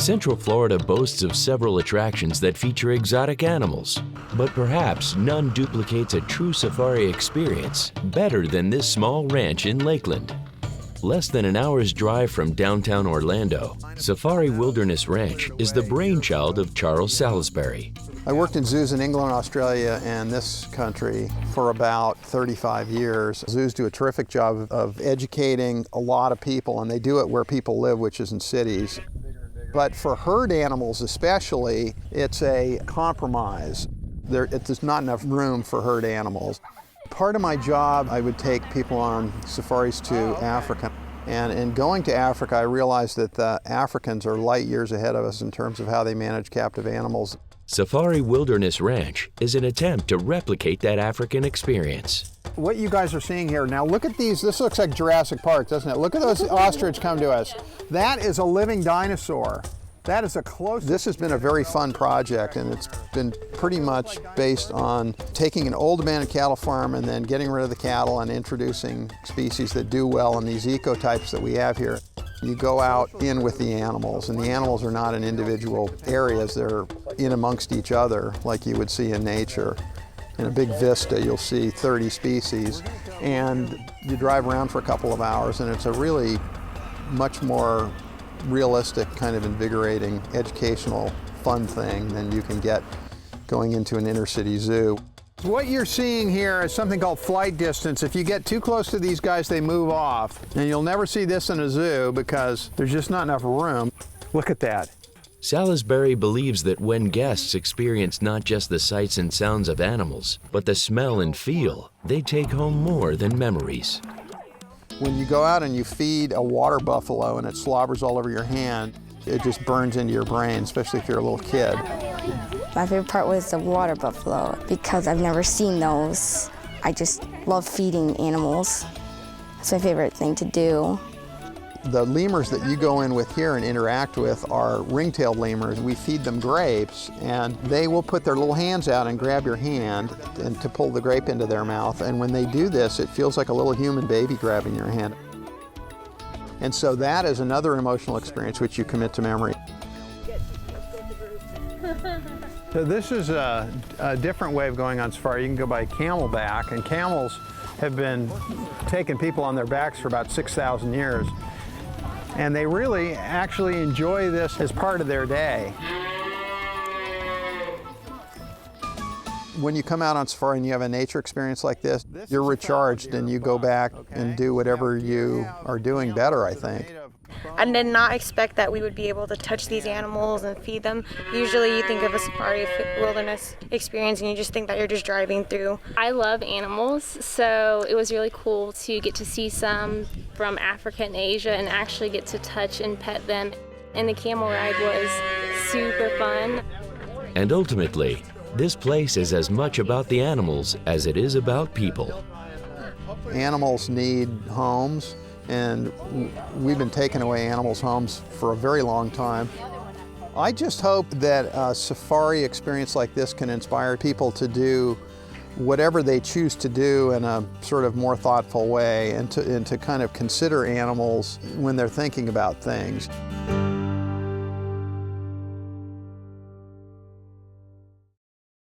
Central Florida boasts of several attractions that feature exotic animals, but perhaps none duplicates a true safari experience better than this small ranch in Lakeland. Less than an hour's drive from downtown Orlando, Safari Wilderness Ranch is the brainchild of Charles Salisbury. I worked in zoos in England, Australia, and this country for about 35 years. Zoos do a terrific job of educating a lot of people, and they do it where people live, which is in cities. But for herd animals especially, it's a compromise. There's not enough room for herd animals. Part of my job, I would take people on safaris to Africa. And in going to Africa, I realized that the Africans are light years ahead of us in terms of how they manage captive animals. Safari Wilderness Ranch is an attempt to replicate that African experience. What you guys are seeing here, now look at these, this looks like Jurassic Park, doesn't it? Look at those ostrich come to us. That is a living dinosaur. That is a close. This has been a very fun project, and it's been pretty much based on taking an old abandoned cattle farm and then getting rid of the cattle and introducing species that do well in these ecotypes that we have here. You go out in with the animals, and the animals are not in individual areas, they're in amongst each other like you would see in nature. In a big vista, you'll see 30 species, and you drive around for a couple of hours, and it's a really much more realistic, kind of invigorating, educational, fun thing than you can get going into an inner city zoo. What you're seeing here is something called flight distance. If you get too close to these guys, they move off. And you'll never see this in a zoo because there's just not enough room. Look at that. Salisbury believes that when guests experience not just the sights and sounds of animals, but the smell and feel, they take home more than memories. When you go out and you feed a water buffalo and it slobbers all over your hand, it just burns into your brain, especially if you're a little kid. My favorite part was the water buffalo because I've never seen those. I just love feeding animals. It's my favorite thing to do. The lemurs that you go in with here and interact with are ring-tailed lemurs. We feed them grapes, and they will put their little hands out and grab your hand and to pull the grape into their mouth. And when they do this, it feels like a little human baby grabbing your hand. And so that is another emotional experience which you commit to memory. So this is a different way of going on safari. You can go by camelback, and camels have been taking people on their backs for about 6,000 years. And they really actually enjoy this as part of their day. When you come out on safari and you have a nature experience like this, you're recharged and you go back and do whatever you are doing better, I think. I did not expect that we would be able to touch these animals and feed them. Usually you think of a safari wilderness experience and you just think that you're just driving through. I love animals, so it was really cool to get to see some from Africa and Asia and actually get to touch and pet them. And the camel ride was super fun. And ultimately, this place is as much about the animals as it is about people. Animals need homes, and we've been taking away animals' homes for a very long time. I just hope that a safari experience like this can inspire people to do whatever they choose to do in a sort of more thoughtful way, and to kind of consider animals when they're thinking about things.